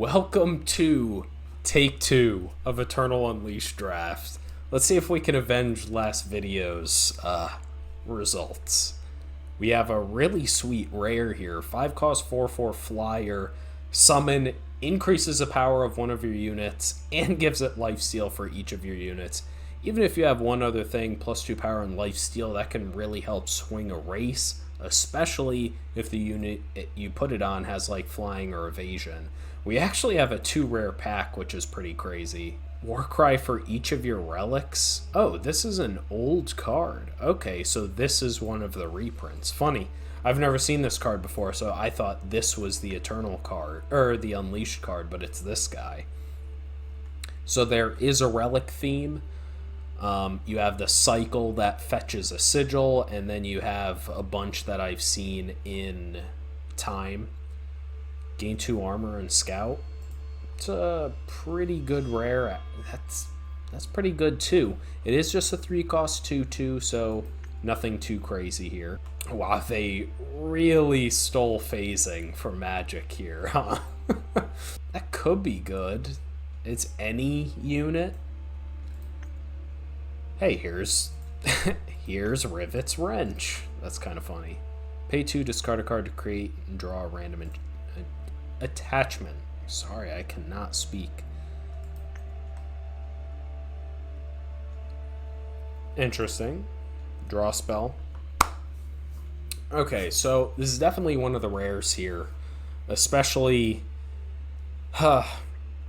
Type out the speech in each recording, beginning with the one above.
Welcome to take two of Eternal Unleashed Draft. Let's see if we can avenge last video's results. We have a really sweet rare here. 5 cost 4/4 flyer. Summon increases the power of one of your units and gives it lifesteal for each of your units. Even if you have one other thing, +2 power and lifesteal, that can really help swing a race, especially if the unit you put it on has like flying or evasion. We actually have a 2 rare pack, which is pretty crazy. Warcry for each of your relics. Oh, this is an old card. Okay, so this is one of the reprints. Funny. I've never seen this card before, so I thought this was the Eternal card, or the Unleashed card, but it's this guy. So there is a relic theme. You have the cycle that fetches a sigil, and then you have a bunch that I've seen in time. Gain 2 armor and scout. It's a pretty good rare. That's pretty good too. It is just a 3 cost 2/2, so nothing too crazy here. Wow, they really stole phasing from Magic here, huh? That could be good. It's any unit. Hey, here's Rivet's Wrench. That's kind of funny. Pay 2, discard a card to create and draw a random attachment. Sorry, I cannot speak. Interesting. Draw a spell. Okay, so this is definitely one of the rares here. Especially...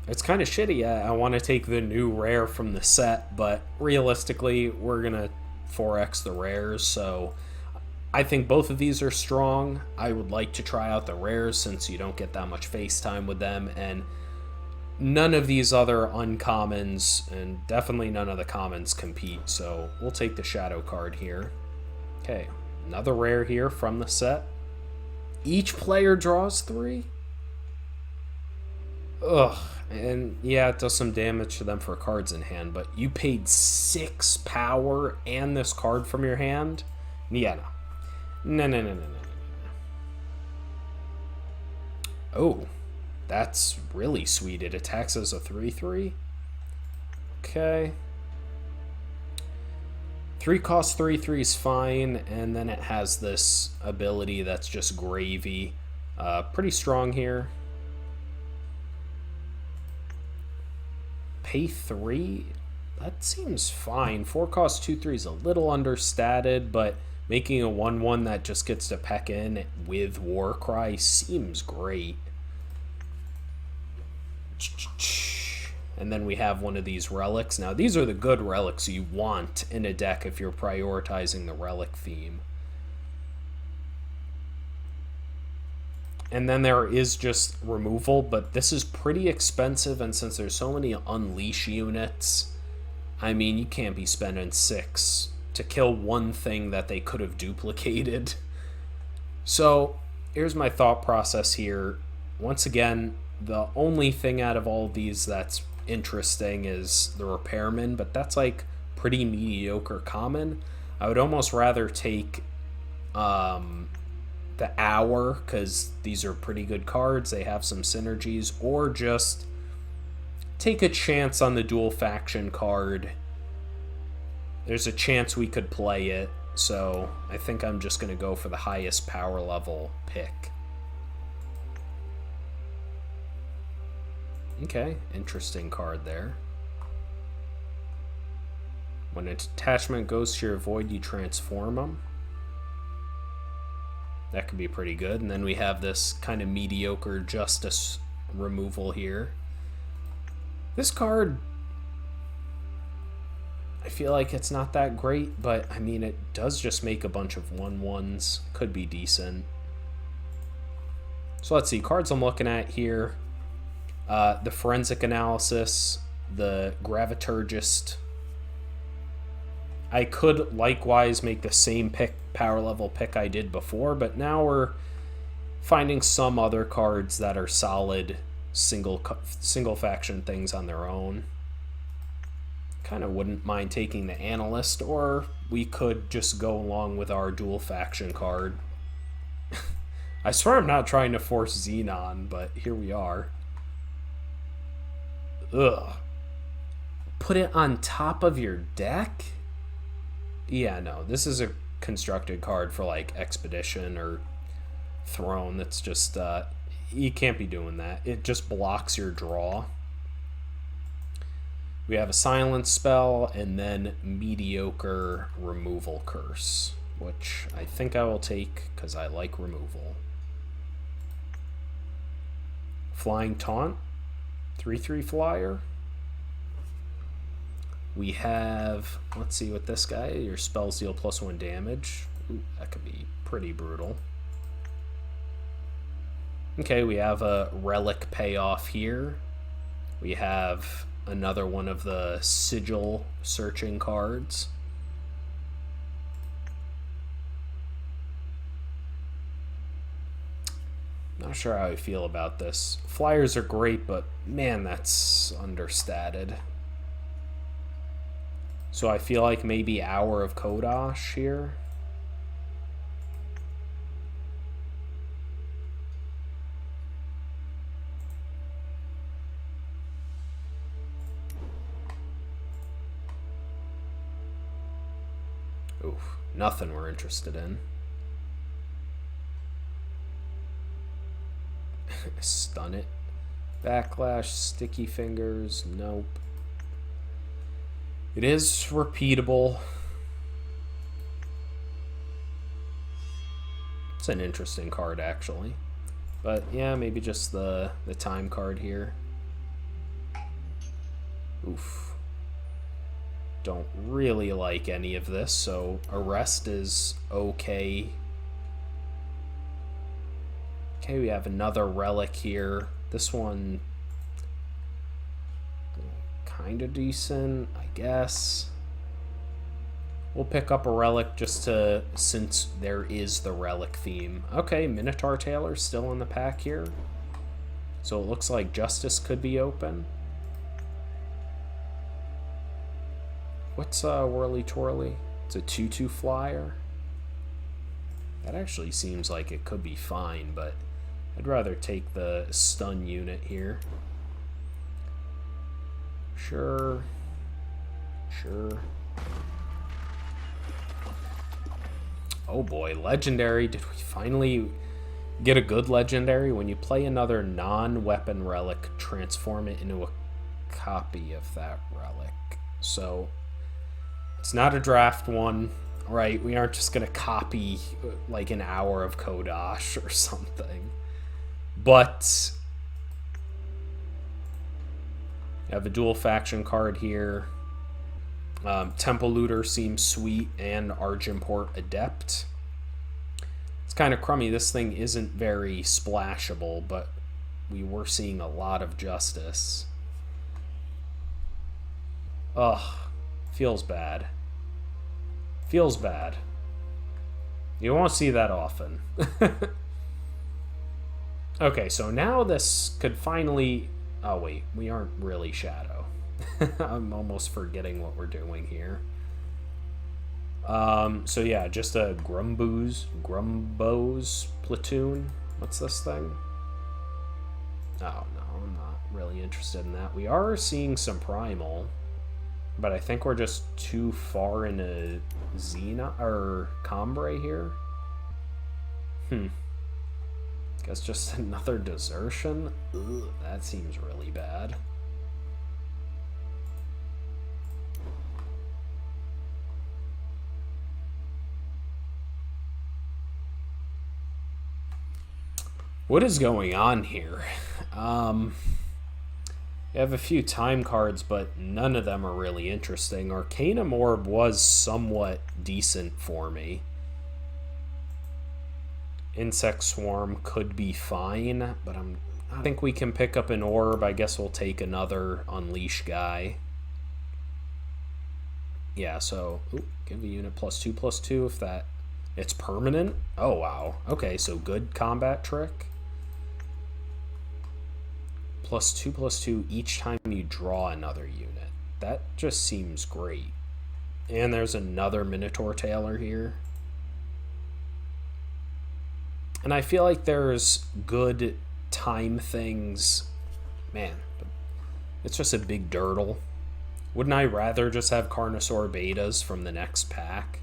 it's kind of shitty. I want to take the new rare from the set, but realistically, we're going to 4x the rares, so I think both of these are strong. I would like to try out the rares since you don't get that much face time with them, and none of these other uncommons, and definitely none of the commons compete, so we'll take the shadow card here. Okay, another rare here from the set. Each player draws 3? Ugh, and yeah, it does some damage to them for cards in hand, but you paid 6 power and this card from your hand? Yeah, no. No. Oh, that's really sweet. It attacks as a 3/3. Okay. 3 cost 3/3 is fine, and then it has this ability that's just gravy. Pretty strong here. Pay 3? That seems fine. 4 cost 2/3 is a little understated, but making a 1/1 that just gets to peck in with Warcry seems great. And then we have one of these relics. Now, these are the good relics you want in a deck if you're prioritizing the relic theme. And then there is just removal, but this is pretty expensive, and since there's so many Unleash units, I mean, you can't be spending 6 to kill one thing that they could have duplicated. So here's my thought process here. Once again, the only thing out of all of these that's interesting is the Repairman, but that's like pretty mediocre common. I would almost rather take the Hour, because these are pretty good cards. They have some synergies, or just take a chance on the dual faction card. There's a chance we could play it, so I think I'm just going to go for the highest power level pick. Okay, interesting card there. When an attachment goes to your void, you transform them. That could be pretty good. And then we have this kind of mediocre justice removal here. This card, I feel like it's not that great, but I mean, it does just make a bunch of 1/1s. Could be decent. So let's see, cards I'm looking at here. The Forensic Analysis, the Graviturgist. I could likewise make the same power level pick I did before, but now we're finding some other cards that are solid single faction things on their own. Kind of wouldn't mind taking the Analyst, or we could just go along with our dual faction card. I swear I'm not trying to force Xenon, but here we are. Ugh. Put it on top of your deck? Yeah, no. This is a constructed card for like Expedition or Throne. That's just you can't be doing that. It just blocks your draw. We have a silence spell and then mediocre removal curse, which I think I will take because I like removal. Flying Taunt, 3/3 flyer. We have, let's see what this guy, your spells deal +1 damage. Ooh, that could be pretty brutal. Okay, we have a relic payoff here. We have another one of the sigil searching cards. Not sure how I feel about this. Flyers are great, but man, that's understated. So I feel like maybe Hour of Kodash here. Oof, nothing we're interested in. Stun it. Backlash, Sticky Fingers, nope. It is repeatable. It's an interesting card, actually. But yeah, maybe just the time card here. Oof. Don't really like any of this, so Arrest is okay. Okay, we have another relic here. This one, kind of decent, I guess. We'll pick up a relic just to, since there is the relic theme. Okay, Minotaur Tailor's still in the pack here. So it looks like Justice could be open. What's Whirly Twirly? It's a 2/2 flyer. That actually seems like it could be fine, but I'd rather take the stun unit here. Sure. Oh boy, legendary. Did we finally get a good legendary? When you play another non-weapon relic, transform it into a copy of that relic. So it's not a draft one, right? We aren't just gonna copy like an Hour of Kodash or something. But I have a dual faction card here. Temple Looter seems sweet, and Argenport Adept. It's kind of crummy. This thing isn't very splashable, but we were seeing a lot of Justice. Ugh, feels bad. Feels bad. You won't see that often. Okay, so now this could finally... Oh wait, we aren't really Shadow. I'm almost forgetting what we're doing here. So yeah, just a Grumbos platoon. What's this thing? Oh no, I'm not really interested in that. We are seeing some Primal, but I think we're just too far into Xena or Cambrai here. Guess just another desertion? Ugh, that seems really bad. What is going on here? I have a few time cards, but none of them are really interesting. Arcanum Orb was somewhat decent for me. Insect Swarm could be fine, but I think we can pick up an orb. I guess we'll take another Unleash guy. Yeah, so give a unit +2/+2 if that it's permanent. Oh wow. Okay, so good combat trick. +2/+2 each time you draw another unit. That just seems great. And there's another Minotaur Tailor here. And I feel like there's good time things. Man, It's just a big dirtle. Wouldn't I rather just have Carnosaur betas from the next pack?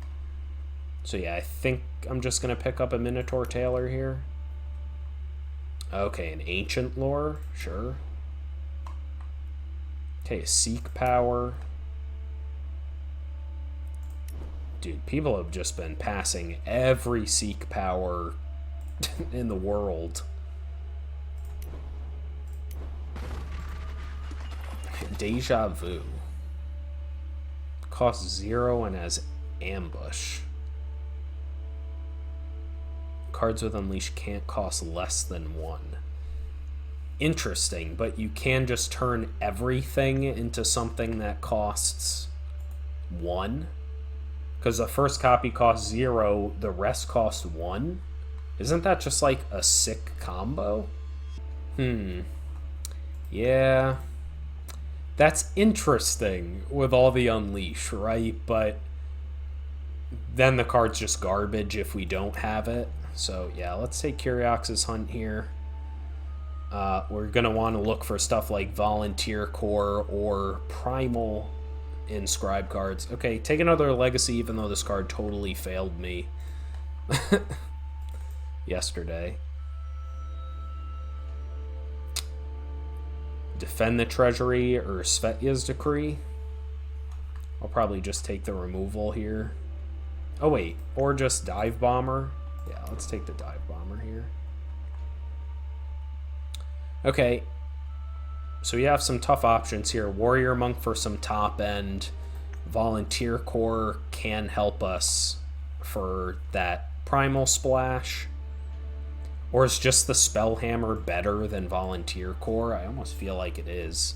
So yeah, I think I'm just going to pick up a Minotaur Tailor here. Okay, an Ancient Lore, sure. Okay, a Seek Power. Dude, people have just been passing every Seek Power in the world. Deja Vu. Costs 0 and has Ambush. Cards with Unleash can't cost less than 1. Interesting, but you can just turn everything into something that costs 1? Because the first copy costs 0, the rest costs 1? Isn't that just like a sick combo? Yeah. That's interesting with all the Unleash, right? But then the card's just garbage if we don't have it. So yeah, let's take Curiox's Hunt here. We're going to want to look for stuff like Volunteer Corps or Primal Inscribe cards. Okay, take another Legacy, even though this card totally failed me yesterday. Defend the Treasury or Svetya's Decree. I'll probably just take the removal here. Oh wait, or just Dive Bomber. Yeah, let's take the Dive Bomber here. Okay, so we have some tough options here. Warrior Monk for some top end. Volunteer Corps can help us for that Primal Splash. Or is just the Spellhammer better than Volunteer Corps? I almost feel like it is.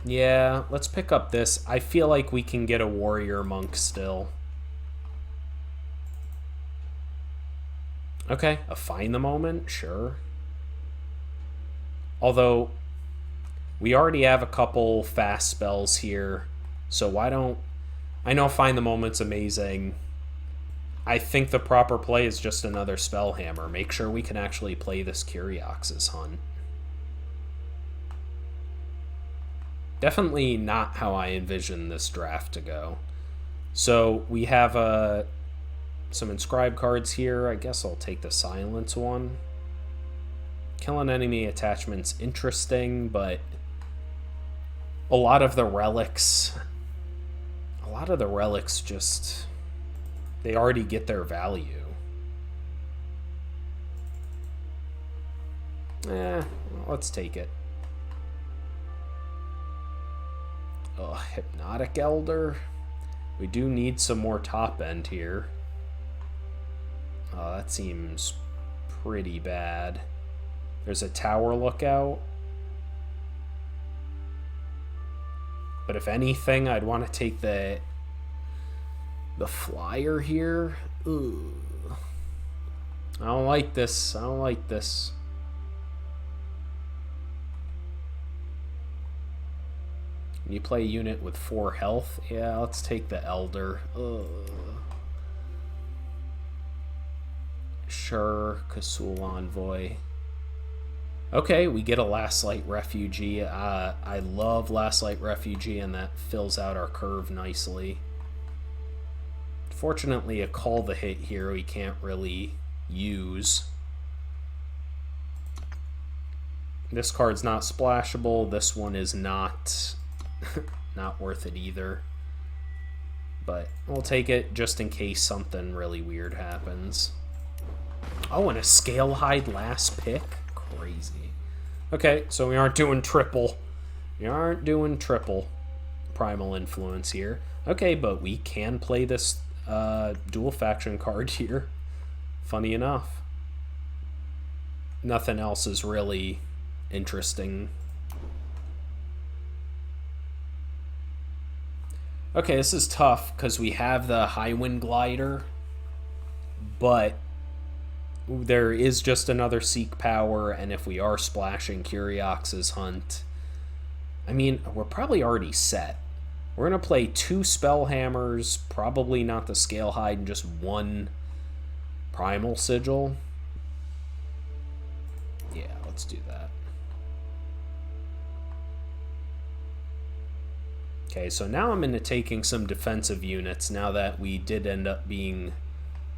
Yeah, let's pick up this. I feel like we can get a Warrior Monk still. Okay, a Find the Moment, sure. Although, we already have a couple fast spells here, so why don't... I know Find the Moment's amazing. I think the proper play is just another Spellhammer. Make sure we can actually play this Curiox's Hunt. Definitely not how I envision this draft to go. So we have some Inscribe cards here. I guess I'll take the Silence one. Kill an enemy attachment's interesting, but a lot of the relics just, they already get their value. Let's take it. Oh, Hypnotic Elder. We do need some more top end here. Oh, that seems pretty bad. There's a Tower Lookout. But if anything, I'd want to take the Flyer here. Ooh. I don't like this. I don't like this. You play a unit with 4 health. Yeah, let's take the Elder. Ugh. Sure, Kasul Envoy. Okay, we get a Last Light Refugee. I love Last Light Refugee, and that fills out our curve nicely. Fortunately, a Call the Hit here we can't really use. This card's not splashable. This one is not not worth it either. But we'll take it just in case something really weird happens. Oh, and a Scalehide last pick? Crazy. Okay, so we aren't doing triple. We aren't doing triple Primal Influence here. Okay, but we can play this dual faction card here. Funny enough. Nothing else is really interesting. Okay, this is tough because we have the Highwind Glider, but there is just another Seek Power, and if we are splashing Curiox's Hunt, I mean, we're probably already set. We're going to play 2 Spellhammers, probably not the Scalehide, and just 1 Primal Sigil. Yeah, let's do that. Okay, so now I'm into taking some defensive units now that we did end up being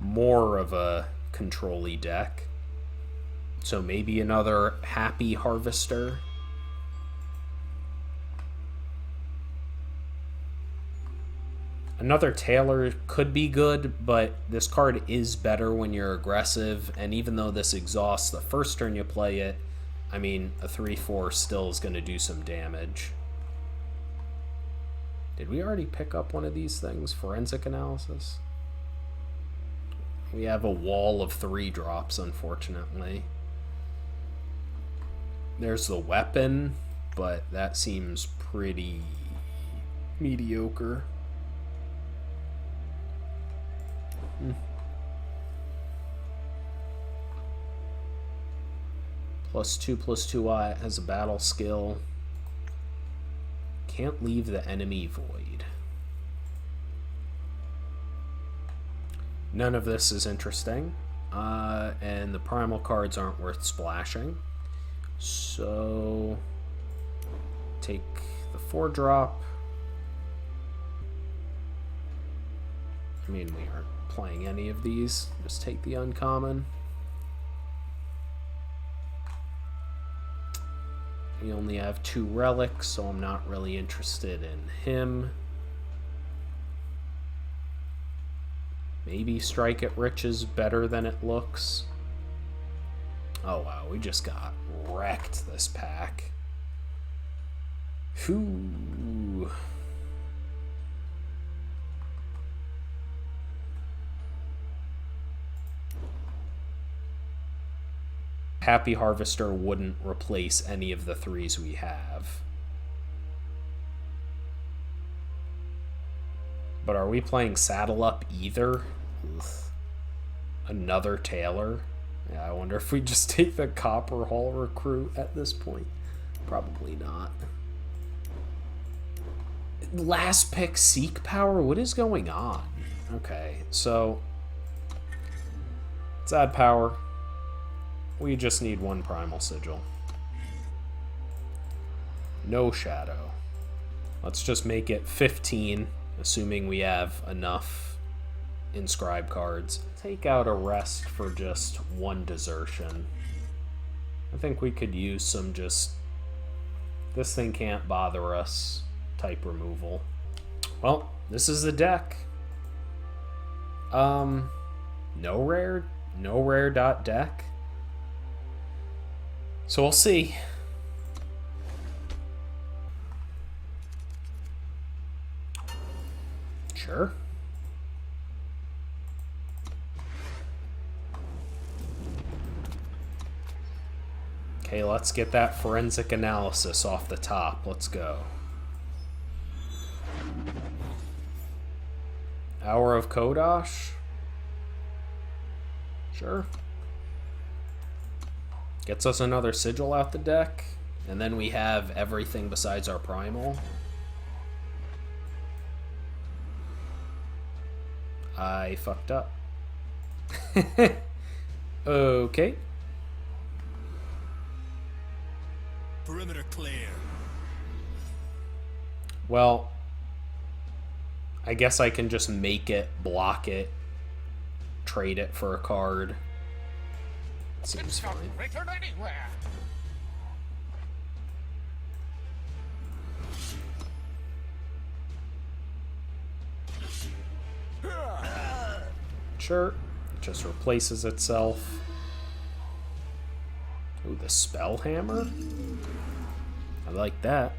more of a control-y deck. So maybe another Happy Harvester. Another Tailor could be good, but this card is better when you're aggressive, and even though this exhausts the first turn you play it, I mean, a 3/4 still is going to do some damage. Did we already pick up one of these things? Forensic Analysis? We have a wall of 3-drops, unfortunately. There's the weapon, but that seems pretty mediocre. +2/+2 has a battle skill. Can't leave the enemy void. None of this is interesting. And the primal cards aren't worth splashing. So take the 4-drop. I mean, we aren't playing any of these. Just take the uncommon. We only have 2 relics, so I'm not really interested in him. Maybe Strike It Rich is better than it looks. Oh wow, we just got wrecked this pack. Whew. Happy Harvester wouldn't replace any of the 3s we have. But are we playing Saddle Up either? Ugh. Another Tailor? Yeah, I wonder if we just take the Copper Hall Recruit at this point. Probably not. Last pick Seek Power? What is going on? Okay, so let's add power. We just need 1 Primal Sigil. No Shadow. Let's just make it 15, assuming we have enough Inscribe cards. Take out a Rest for just 1 Desertion. I think we could use some just, this thing can't bother us type removal. Well, this is the deck. No rare dot deck. So we'll see. Sure. Okay, let's get that Forensic Analysis off the top. Let's go. Hour of Kodosh? Sure. Gets us another Sigil out the deck, and then we have everything besides our Primal. I fucked up. Okay. Perimeter clear. Well, I guess I can just make it, block it, trade it for a card. Seems fine. Return anywhere. Sure. It just replaces itself. Ooh, the Spell Hammer? I like that.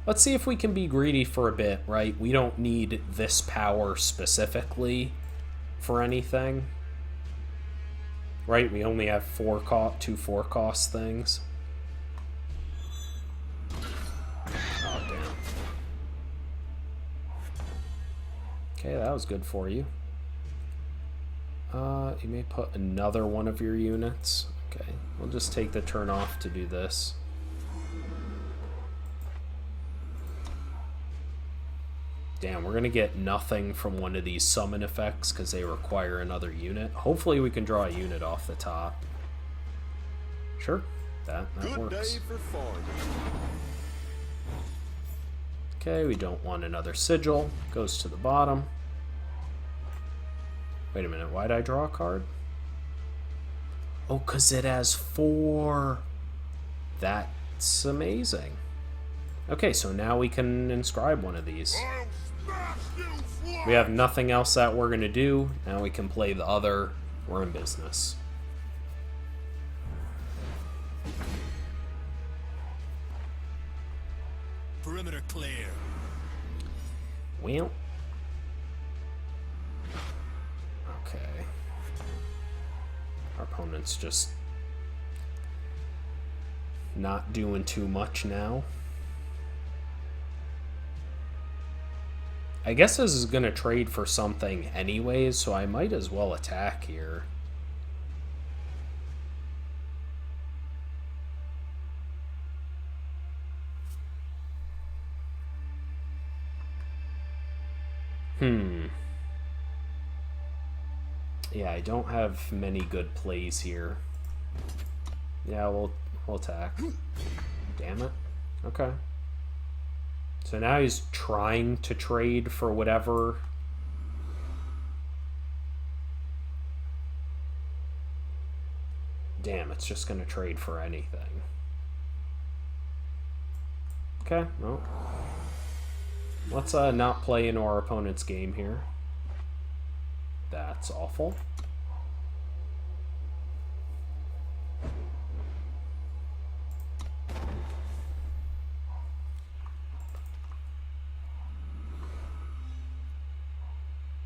Let's see if we can be greedy for a bit, right? We don't need this power specifically for anything. Right? We only have 2 4-cost things. Oh, damn. Okay, that was good for you. You may put another one of your units. Okay, we'll just take the turn off to do this. Damn, we're gonna get nothing from one of these summon effects because they require another unit. Hopefully we can draw a unit off the top. Sure, that Good works. day for farming. Okay, we don't want another sigil. Goes to the bottom. Wait a minute, why'd I draw a card? Oh, because it has 4. That's amazing. Okay, so now we can inscribe one of these. We have nothing else that we're going to do. Now we can play the other. We're in business. Perimeter clear. Well. Okay. Our opponent's just not doing too much now. I guess this is going to trade for something anyways, so I might as well attack here. Yeah, I don't have many good plays here. Yeah, we'll attack. Damn it. Okay. So now he's trying to trade for whatever. Damn, it's just going to trade for anything. Okay, well. Let's not play into our opponent's game here. That's awful.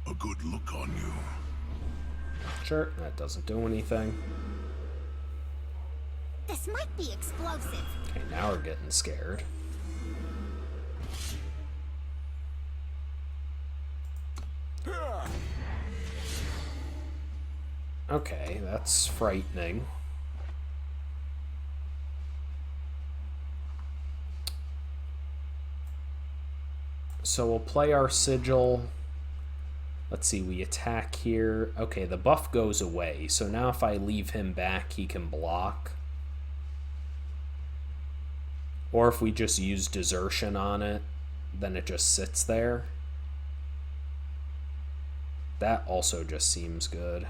A good look on you. Sure, that doesn't do anything. This might be explosive. Okay, now we're getting scared. Okay, that's frightening. So we'll play our sigil. Let's see, we attack here. Okay, the buff goes away. So now if I leave him back, he can block. Or if we just use desertion on it, then it just sits there. That also just seems good.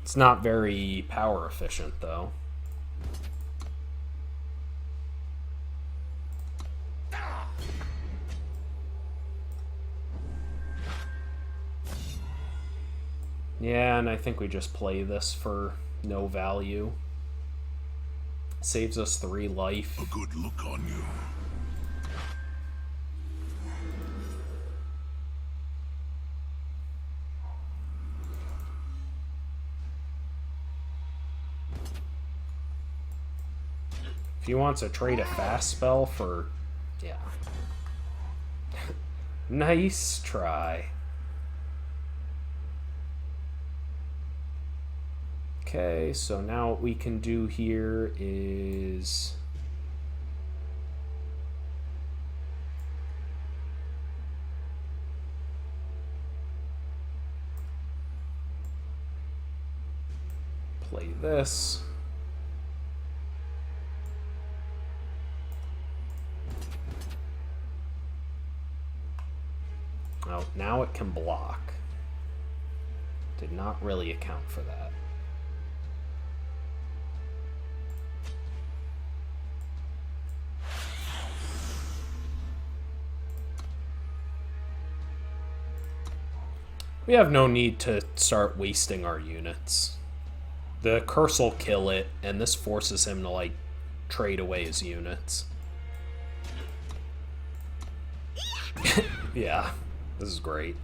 It's not very power efficient, though. Yeah, and I think we just play this for no value. Saves us 3 life. A good look on you. If he wants to trade a fast spell for... yeah. Nice try. Okay, so now what we can do here is... play this. Oh, now it can block. Did not really account for that. We have no need to start wasting our units. The curse will kill it, and this forces him to, like, trade away his units. Yeah, this is great.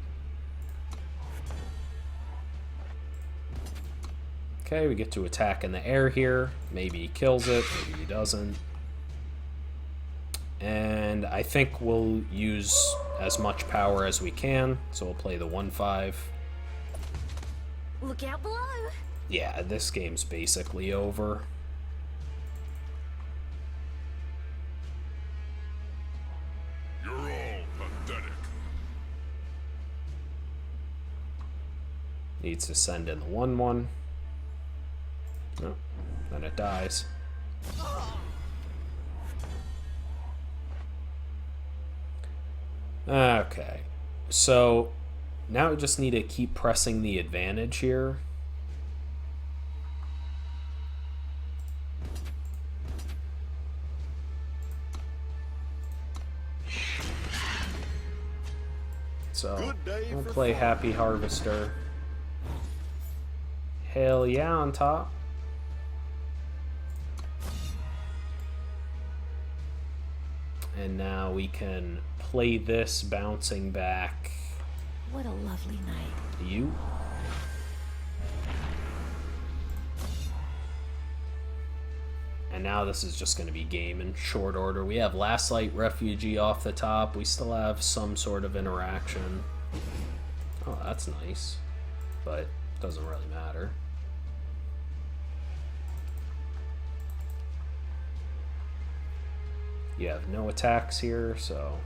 Okay, we get to attack in the air here. Maybe he kills it, maybe he doesn't. And I think we'll use as much power as we can, so we'll play the 1/5. Look out below. Yeah, this game's basically over. You're all pathetic. Needs to send in the 1/1. No, then it dies. Okay. So now we just need to keep pressing the advantage here. So we'll play Happy Harvester. Hell yeah on top. And now we can play this bouncing back. What a lovely night. You. And now this is just going to be game in short order. We have Last Light Refugee off the top. We still have some sort of interaction. Oh, that's nice. But doesn't really matter. You have no attacks here, so...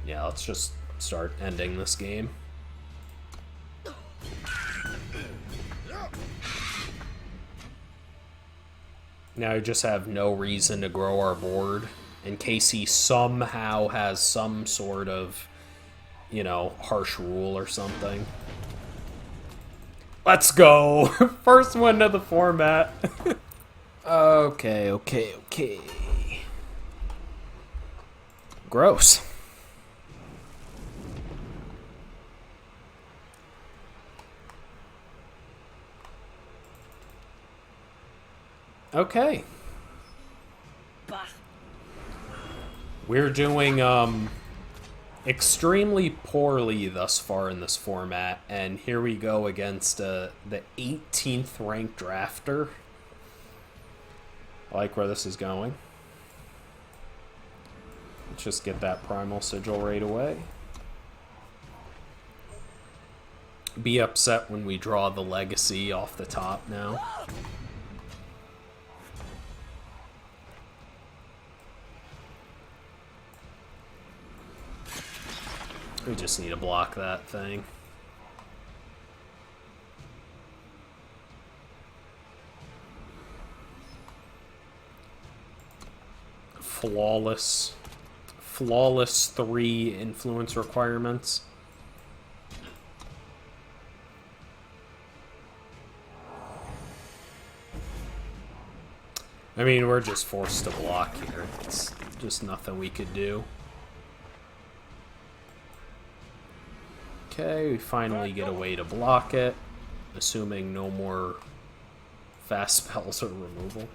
yeah, let's just start ending this game. Now we just have no reason to grow our board in case he somehow has some sort of, you know, harsh rule or something. Let's go! First one to the format. Okay. Gross. Okay. Bah. We're doing extremely poorly thus far in this format, and here we go against the 18th ranked drafter. I like where this is going. Let's just get that primal sigil right away. Be upset when we draw the legacy off the top now. We just need to block that thing. Flawless 3 influence requirements. I mean, we're just forced to block here. It's just nothing we could do. Okay, we finally get a way to block it, assuming no more fast spells or removal.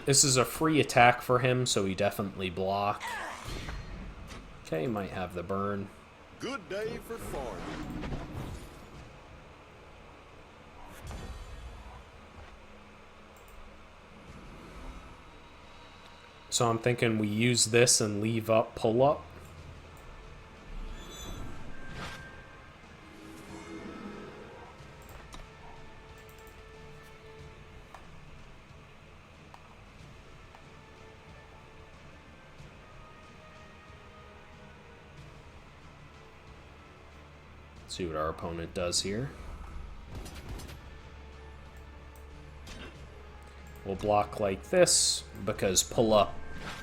This is a free attack for him, so we definitely block. Okay, might have the burn. Good day for farming. So I'm thinking we use this and leave up pull up. See what our opponent does here. We'll block like this because pull up,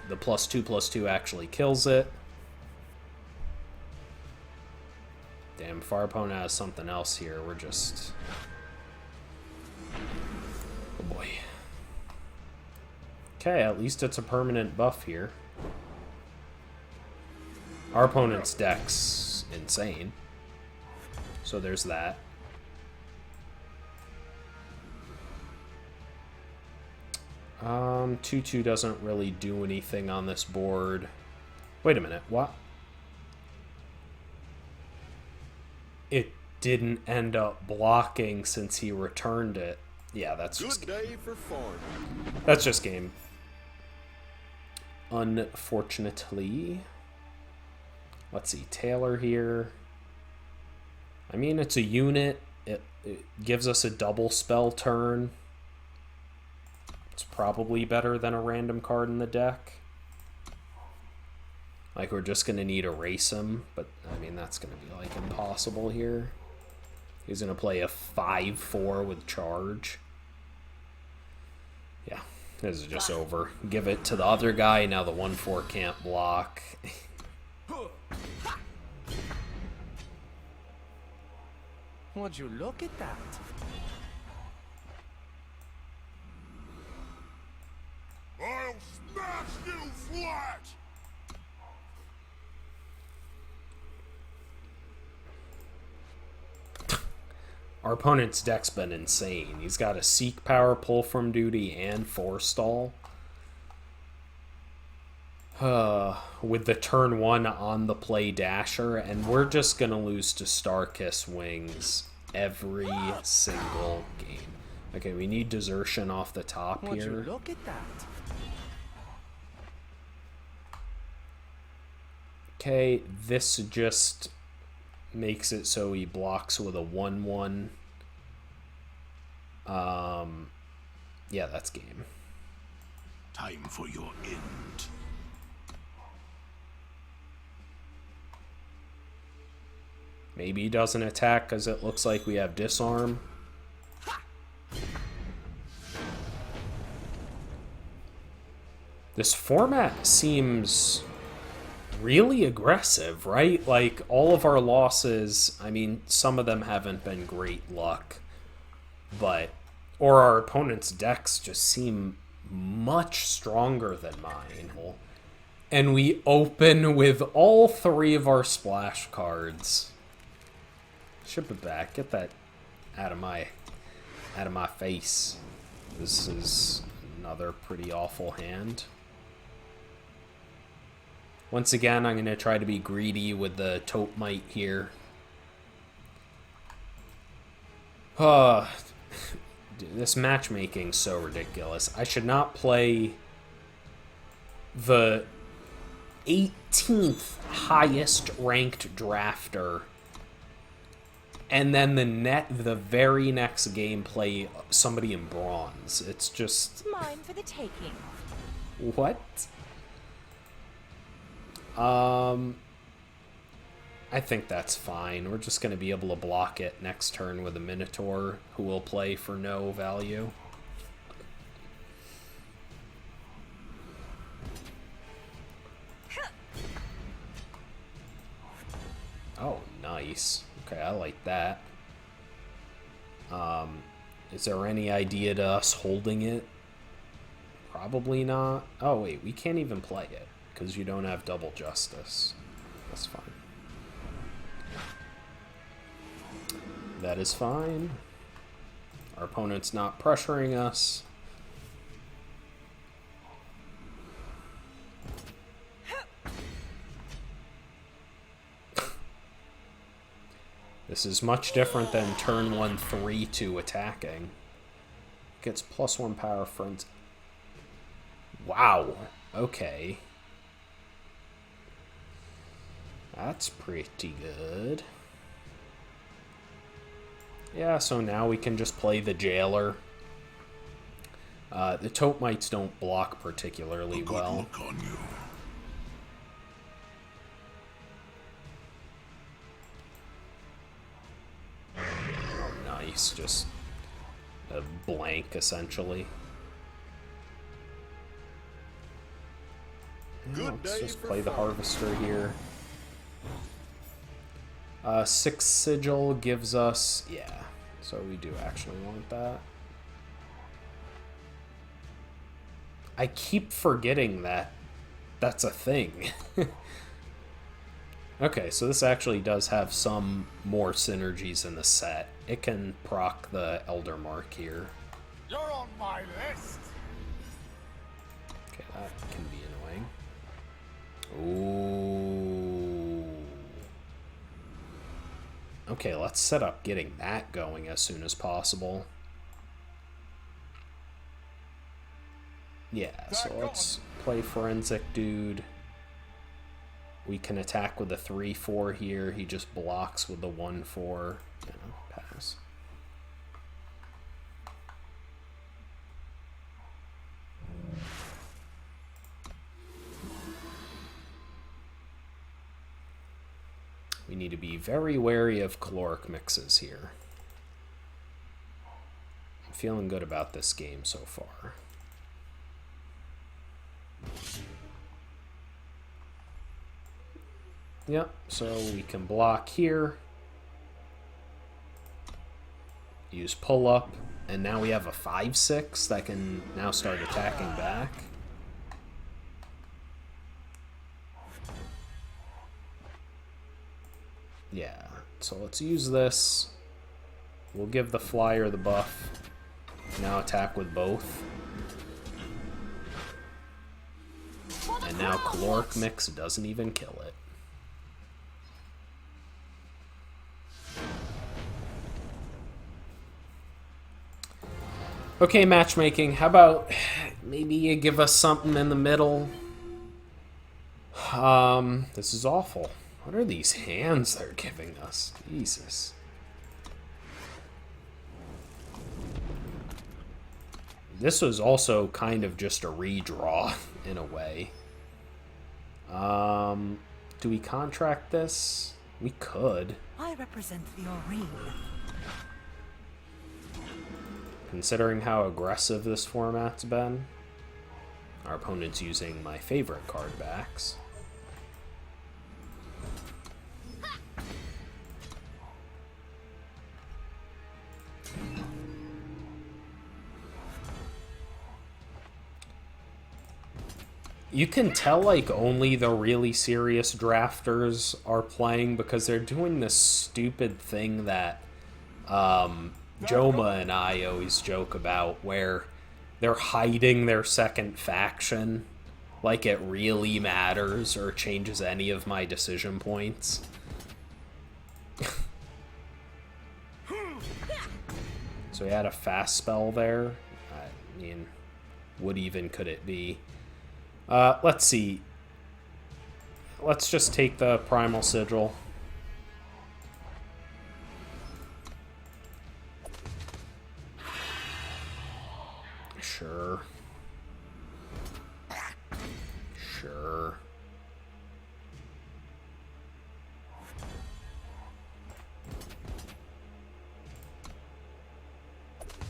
the +2/+2 actually kills it. Damn, if our opponent has something else here, we're just... oh boy. Okay, at least it's a permanent buff here. Our opponent's deck's insane. So there's that. Um, 2/2 doesn't really do anything on this board. Wait a minute, what? It didn't end up blocking since he returned it. Yeah, that's just Good day for farming. that's just game. Unfortunately. Let's see, Taylor here. I mean, it's a unit. It gives us a double spell turn. It's probably better than a random card in the deck. Like, we're just going to need to erase him, but, I mean, that's going to be, like, impossible here. He's going to play a 5-4 with charge. Yeah, this is just over. Give it to the other guy. Now the 1-4 can't block. Would you look at that? I'll smash you flat! Our opponent's deck's been insane. He's got a Seek Power, Pull from Duty, and Forestall. With the turn 1 on the play Dasher, and we're just gonna lose to Starkiss Wings every single game. Okay, we need Desertion off the top Would you here. look at that? Okay, this just makes it so he blocks with a 1-1. Yeah, that's game. Time for your end. Maybe he doesn't attack because it looks like we have Disarm. This format seems really aggressive, right? Like, all of our losses, I mean, some of them haven't been great luck, but, or our opponent's decks just seem much stronger than mine. And we open with all 3 of our splash cards. Ship it back. Get that out of my face. This is another pretty awful hand. Once again, I'm going to try to be greedy with the Taupe Mite here. Dude, this matchmaking's so ridiculous. I should not play the 18th highest ranked drafter and then the very next game play somebody in bronze. It's just... Mine for the taking. What? I think that's fine. We're just going to be able to block it next turn with a Minotaur who will play for no value. Oh, nice. Okay, I like that. Is there any idea to us holding it? Probably not. Oh, wait, we can't even play it because you don't have double justice. That's fine. That is fine. Our opponent's not pressuring us. This is much different than turn 1 3-2 attacking. Gets +1 power friends. Wow. Okay. That's pretty good. Yeah, so now we can just play the Jailer. The Taupe Mites don't block particularly well. Look on you. Nice, just a blank essentially. Yeah, Good let's day just for play the fun. Harvester here. 6 Sigil gives us... Yeah, so we do actually want that. I keep forgetting that that's a thing. Okay, so this actually does have some more synergies in the set. It can proc the Elder Mark here. You're on my list. Okay, that can be annoying. Ooh. Okay, let's set up getting that going as soon as possible. Yeah, so let's play Forensic Dude. We can attack with a 3-4 here. He just blocks with the 1-4. Pass. We need to be very wary of caloric mixes here. Feeling good about this game so far. Yep, so we can block here. Use pull up. And now we have a 5/6 that can now start attacking back. Yeah, so let's use this. We'll give the flyer the buff. Now attack with both. And now caloric mix doesn't even kill it. Okay, matchmaking. How about maybe you give us something in the middle? This is awful. What are these hands they're giving us? Jesus. This was also kind of just a redraw, in a way. Do we contract this? We could. I represent the Aurene. Considering how aggressive this format's been, our opponent's using my favorite card backs. You can tell, like, only the really serious drafters are playing because they're doing this stupid thing that Joma and I always joke about, where they're hiding their second faction like it really matters or changes any of my decision points. So we had a fast spell there. I mean, what even could it be? Let's see. Let's just take the Primal Sigil. Sure. Sure.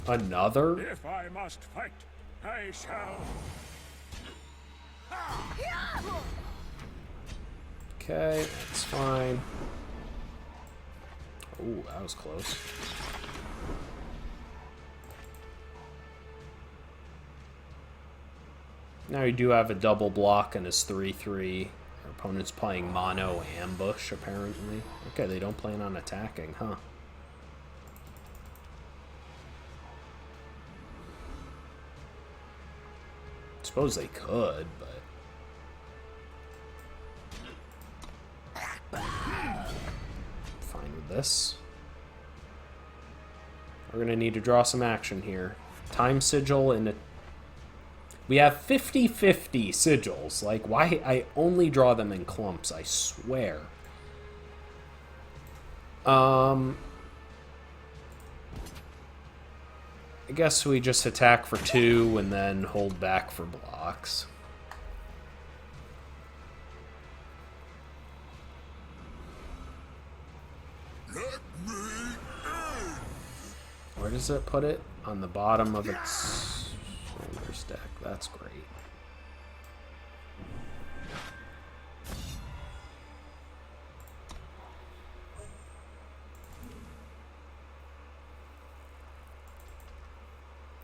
Another? If I must fight, I shall. Okay, that's fine. Ooh, that was close. Now you do have a double block and his 3/3. Our opponent's playing mono ambush, apparently. Okay, they don't plan on attacking, huh? Suppose they could, but... fine with this. We're gonna need to draw some action here. Time Sigil and a... We have 50-50 sigils. Like, why? I only draw them in clumps, I swear. I guess we just attack for 2 and then hold back for blocks. Let me in. Where does it put it? On the bottom of its shoulders deck. That's great.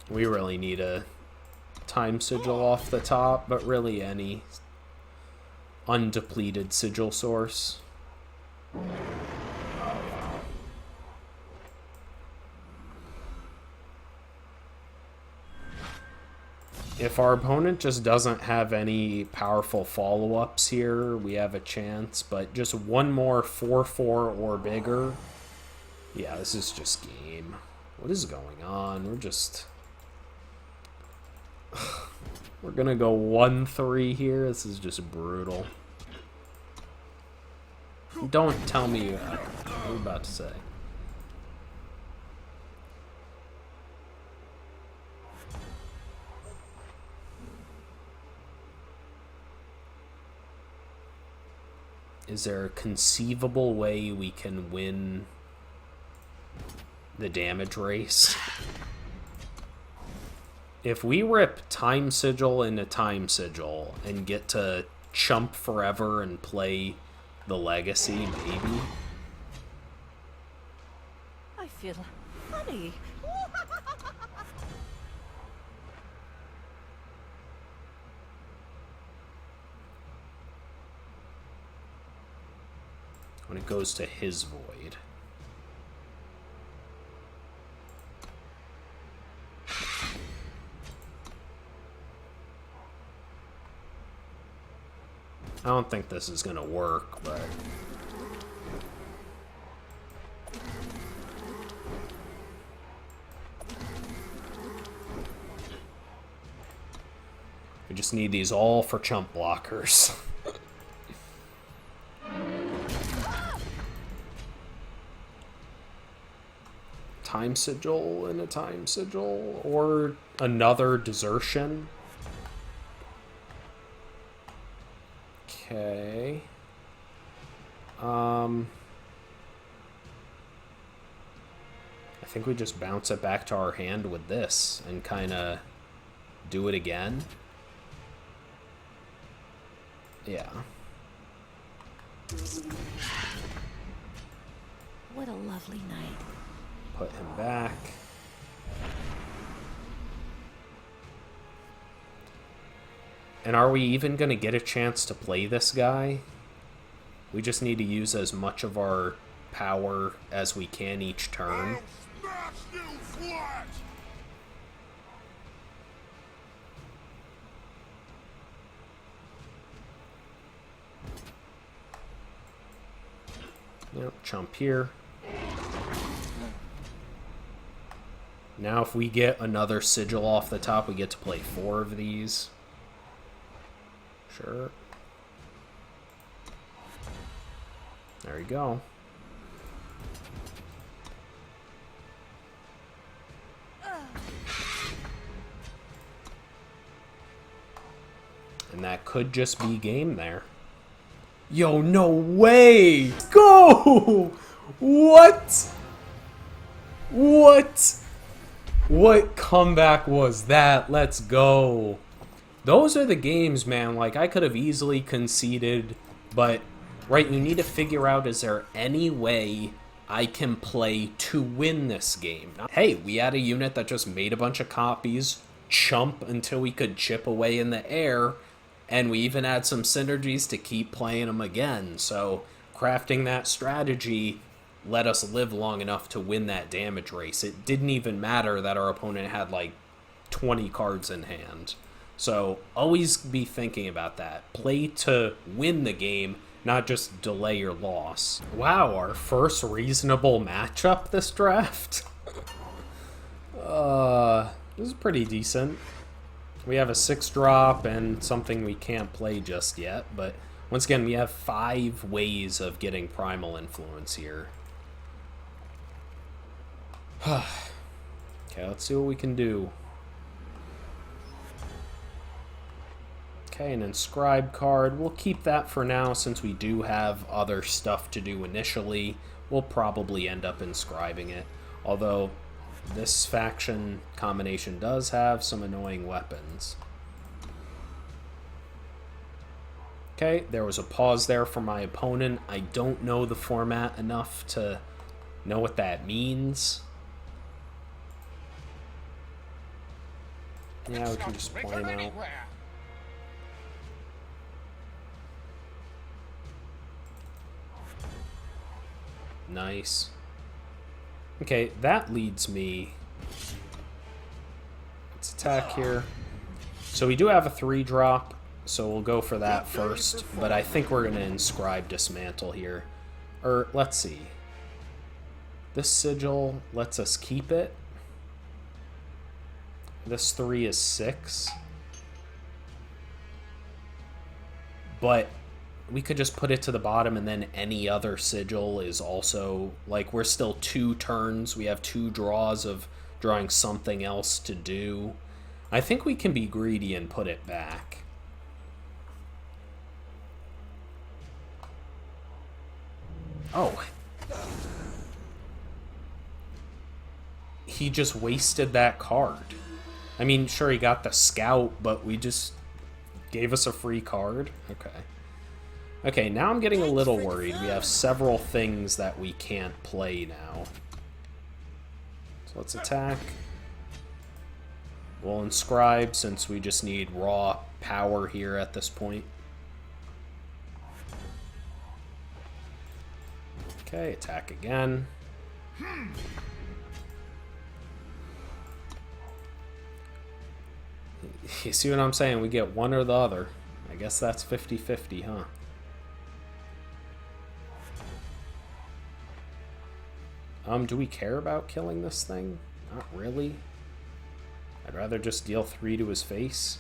We really need a Time Sigil off the top, but really any undepleted sigil source. If our opponent just doesn't have any powerful follow-ups here, we have a chance, but just one more 4/4 or bigger. Yeah, this is just game. What is going on? We're just... We're gonna go 1-3 here. This is just brutal. Don't tell me what I'm about to say. Is there a conceivable way we can win the damage race? If we rip Time Sigil into Time Sigil and get to chump forever and play the Legacy, maybe. I feel funny. When it goes to his void. I don't think this is gonna work, but... we just need these all for chump blockers. Time Sigil and a Time Sigil, or another Desertion. Okay. I think we just bounce it back to our hand with this and kind of do it again. Yeah. What a lovely night. Put him back. And are we even going to get a chance to play this guy? We just need to use as much of our power as we can each turn. I'll smash you flat! Yep, chump here. Now if we get another Sigil off the top, we get to play 4 of these. Sure. There we go. And that could just be game there. Yo, no way! Go! What? What? What comeback was that? Let's go. Those are the games, man. Like, I could have easily conceded, but, right, you need to figure out, is there any way I can play to win this game? Hey, we had a unit that just made a bunch of copies, chump until we could chip away in the air, and we even had some synergies to keep playing them again. So, crafting that strategy let us live long enough to win that damage race. It didn't even matter that our opponent had, like, 20 cards in hand. So, always be thinking about that. Play to win the game, not just delay your loss. Wow, our first reasonable matchup this draft? This is pretty decent. We have a 6-drop and something we can't play just yet, but once again, we have 5 ways of getting Primal Influence here. Okay, let's see what we can do. Okay, an Inscribe card. We'll keep that for now since we do have other stuff to do initially. We'll probably end up inscribing it. Although, this faction combination does have some annoying weapons. Okay, there was a pause there for my opponent. I don't know the format enough to know what that means. Yeah, we can just point him out. Nice. Okay, that leads me... let's attack here. So we do have a 3-drop, so we'll go for that first. But I think we're going to Inscribe Dismantle here. Or, let's see. This Sigil lets us keep it. This 3 is 6. But we could just put it to the bottom and then any other Sigil is also... like, we're still 2 turns. We have 2 draws of drawing something else to do. I think we can be greedy and put it back. Oh. He just wasted that card. I mean, sure, he got the scout, but we just gave us a free card. Okay. Okay, now I'm getting a little worried. We have several things that we can't play now. So let's attack. We'll inscribe since we just need raw power here at this point. Okay, attack again. You see what I'm saying? We get one or the other. I guess that's 50-50, huh? Do we care about killing this thing? Not really. I'd rather just deal 3 to his face.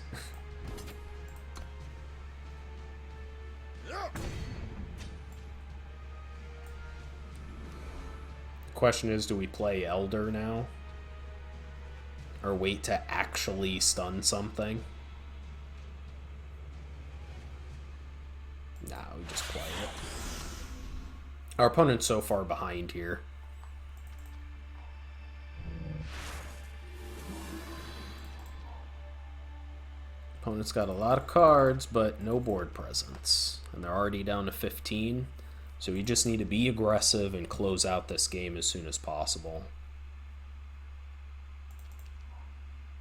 Question is, do we play Elder now? Or wait to actually stun something? Nah, we just play it. Our opponent's so far behind here. Opponent's got a lot of cards, but no board presence. And they're already down to 15. So we just need to be aggressive and close out this game as soon as possible.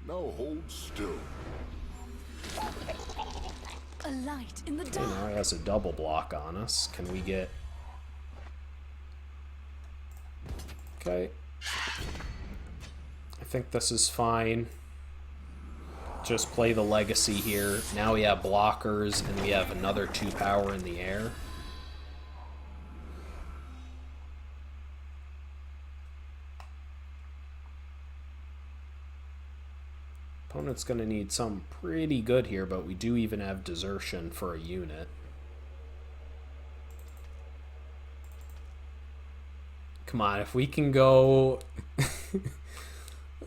Now hold still. A light in the Okay, dark. now he has a double block on us. Can we get... Okay. I think this is fine. Just play the legacy here. Now we have blockers, and we have another 2 power in the air. Opponent's going to need something pretty good here, but we do even have desertion for a unit. Come on, if we can go...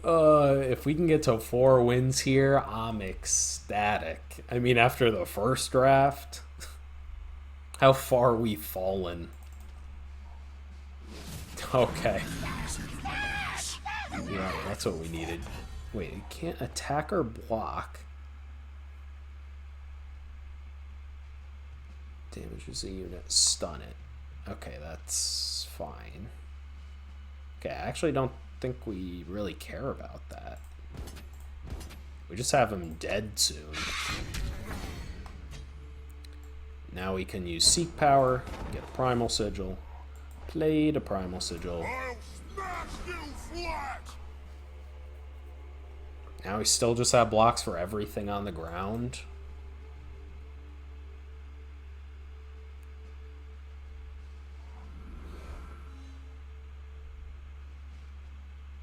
if we can get to 4 wins here, I'm ecstatic. I mean, after the first draft, how far we've fallen. Okay. Yeah, that's what we needed. Wait, it can't attack or block. Damages a unit, stun it. Okay, that's fine. Okay, I actually don't think we really care about that. We just have him dead soon. Now we can use Seek Power, get a Primal Sigil, play the Primal Sigil. I'll smash you flat! Now we still just have blocks for everything on the ground.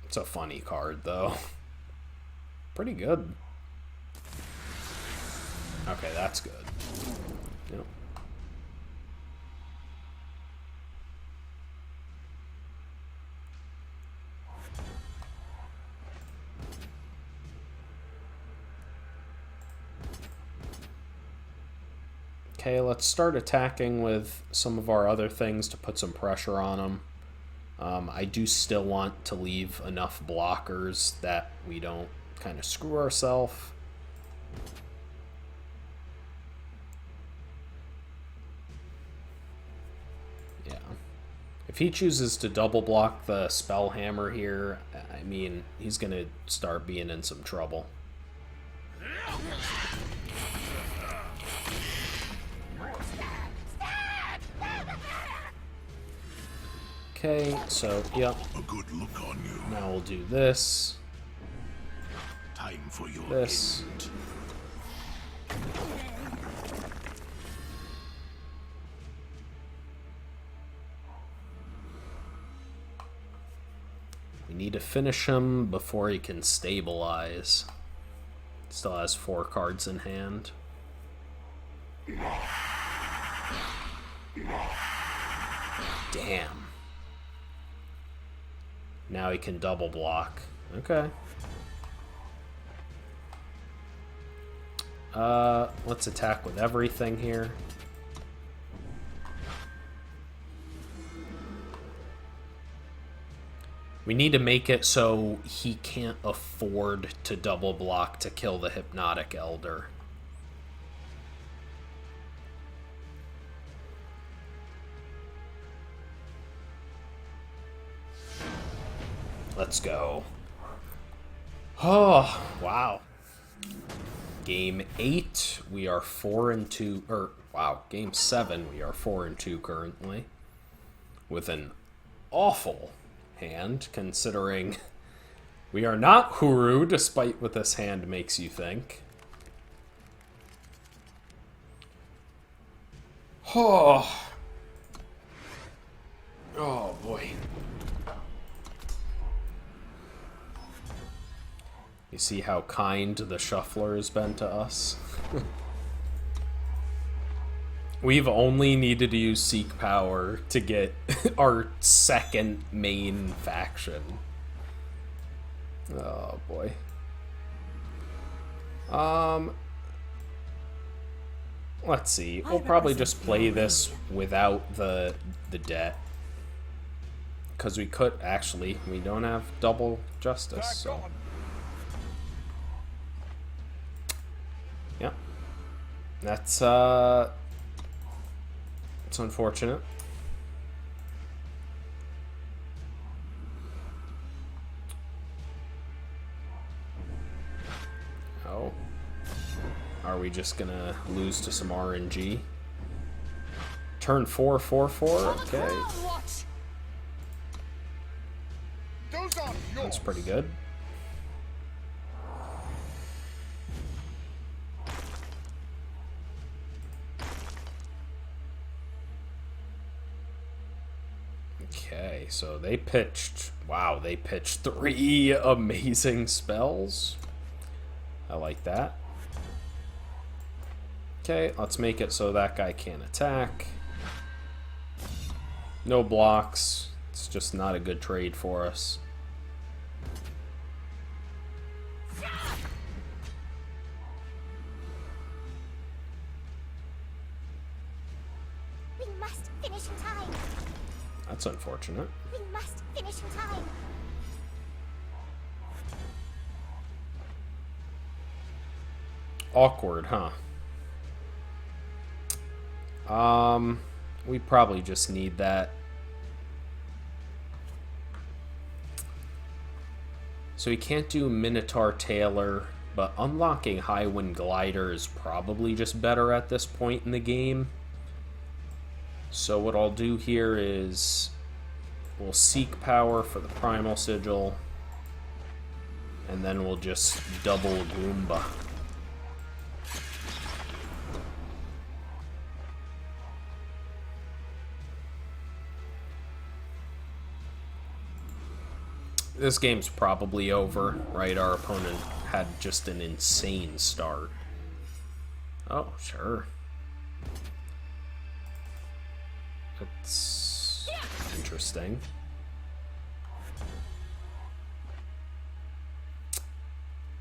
It's a funny card, though. Pretty good. Okay, that's good. Yep. Okay, let's start attacking with some of our other things to put some pressure on them. I do still want to leave enough blockers that we don't kind of screw ourselves. Yeah. If he chooses to double block the Spellhammer here, I mean, he's going to start being in some trouble. Okay, so, yep. A good look on you. Now we'll do this. Time for your This. end. We need to finish him before he can stabilize. Still has 4 cards in hand. Damn. Now he can double block. Okay. Let's attack with everything here. We need to make it so he can't afford to double block to kill the Hypnotic Elder. Let's go. Oh, wow. Game 8, we are 4-2, or wow, game 7, we are 4-2 currently. With an awful hand, considering we are not Huru, despite what this hand makes you think. Oh. Oh boy. You see how kind the shuffler has been to us? We've only needed to use Seek Power to get our second main faction. Oh boy. Let's see. We'll probably just play this without the debt. Because we could, actually, we don't have double justice, so... Yeah. That's, it's unfortunate. Oh. Are we just gonna lose to some RNG? Turn 4-4-4? Okay. That's pretty good. Okay, so they pitched... Wow, they pitched 3 amazing spells. I like that. Okay, let's make it so that guy can't attack. No blocks. It's just not a good trade for us. We must finish in time. That's unfortunate. We must finish in time. Awkward, huh? We probably just need that. So we can't do Minotaur Tailor, but unlocking Highwind Glider is probably just better at this point in the game. So what I'll do here is we'll Seek Power for the Primal Sigil, and then we'll just double Goomba. This game's probably over, right? Our opponent had just an insane start. Oh, sure. That's interesting.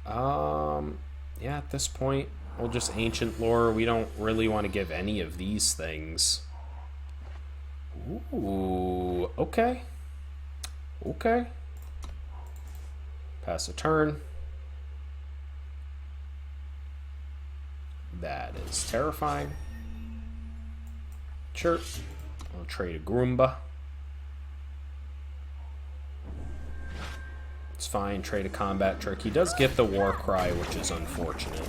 Yeah, at this point, we'll just Ancient Lore. We don't really want to give any of these things. Ooh, okay. Okay. Pass a turn. That is terrifying. Sure. I'll trade a Goomba. It's fine. Trade a Combat Trick. He does get the War Cry, which is unfortunate.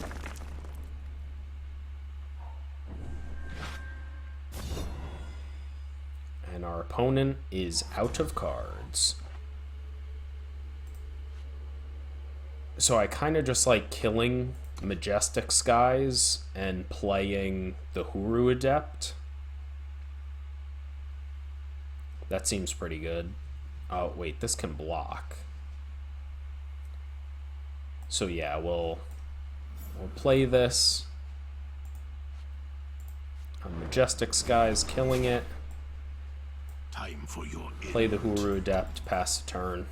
And our opponent is out of cards. So I kind of just like killing Majestic Skies and playing the Huru Adept. That seems pretty good. Oh, wait, this can block. So yeah, we'll play this. Majestic Skies killing it. Time for your Play the Huru Adept, pass the turn.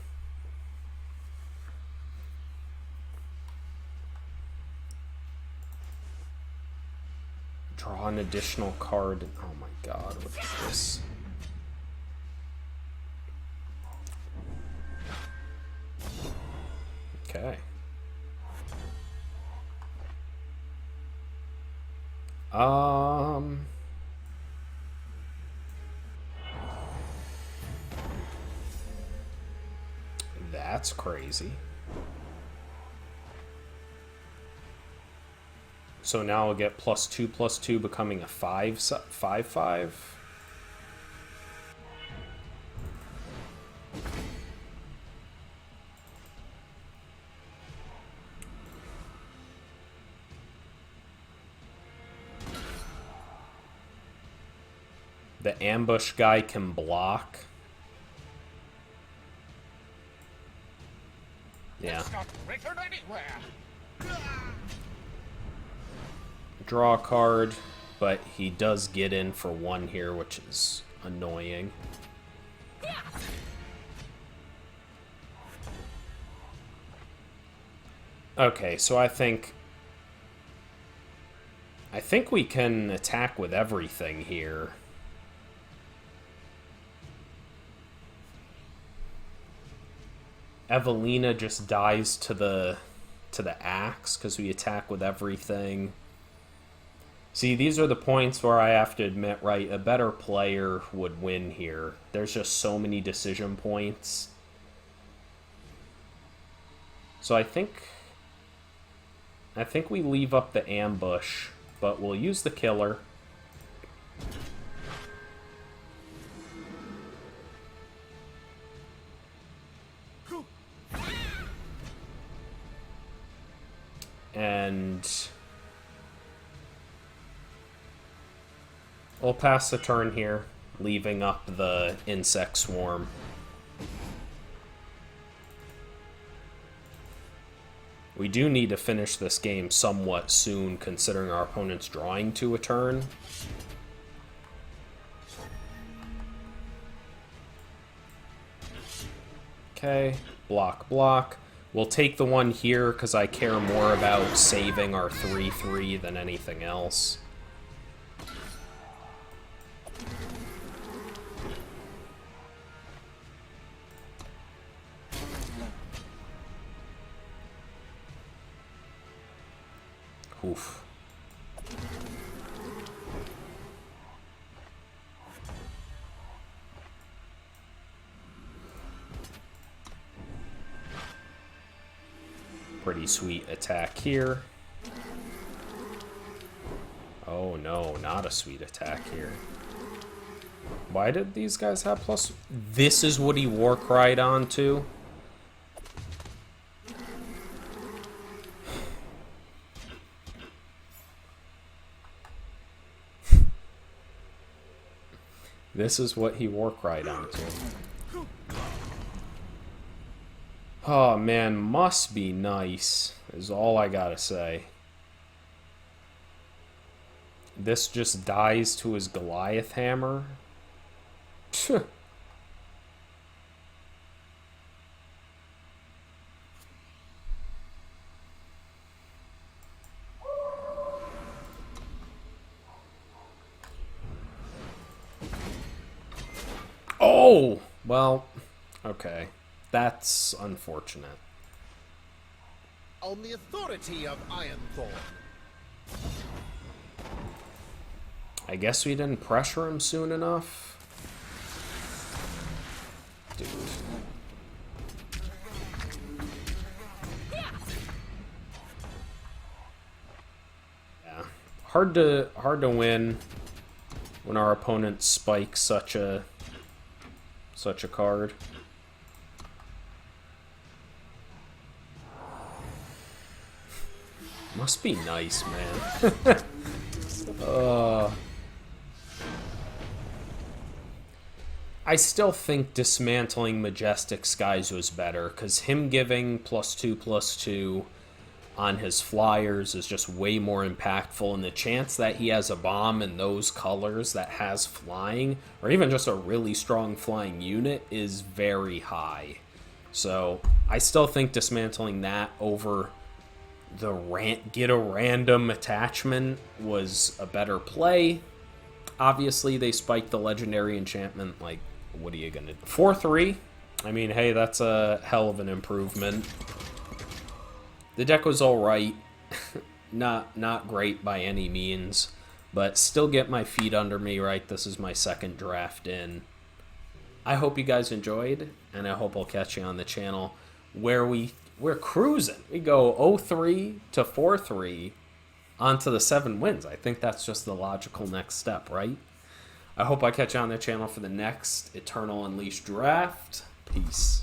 Draw an additional card. Oh my god, what is this? Okay. That's crazy. So now we'll get +2/+2 becoming a 5/5. The ambush guy can block. Yeah. Draw a card, but he does get in for 1 here, which is annoying. Okay, so I think we can attack with everything here. Evelina just dies to the axe because we attack with everything. See, these are the points where I have to admit, right, a better player would win here. There's just so many decision points. So I think we leave up the ambush, but we'll use the killer. And we'll pass the turn here, leaving up the insect swarm. We do need to finish this game somewhat soon, considering our opponent's drawing to a turn. Okay, block, block. We'll take the one here because I care more about saving our 3/3 than anything else. Oof. Pretty sweet attack here. Oh no, not a sweet attack here. Why did these guys have plus? This is what he Warcried onto? This is what he Warcried onto. Oh man, must be nice, is all I gotta say. This just dies to his Goliath hammer. Phew. Oh! Well, okay. That's unfortunate. On the authority of Ironthorn. I guess we didn't pressure him soon enough. Dude. Yeah. Hard to win when our opponent spikes such a card. Must be nice, man. I still think dismantling Majestic Skies was better, because him giving +2/+2 on his flyers is just way more impactful, and the chance that he has a bomb in those colors that has flying, or even just a really strong flying unit, is very high. So I still think dismantling that over the get a random attachment was a better play. Obviously, they spiked the legendary enchantment. Like, what are you gonna do? 4/3? I mean, hey, that's a hell of an improvement. The deck was all right. Not great by any means, but still get my feet under me, right? This is my second draft in. I hope you guys enjoyed, and I hope I'll catch you on the channel where we're cruising. We go 0-3 to 4-3 onto the 7 wins. I think that's just the logical next step, right? I hope I catch you on the channel for the next Eternal Unleashed draft. Peace.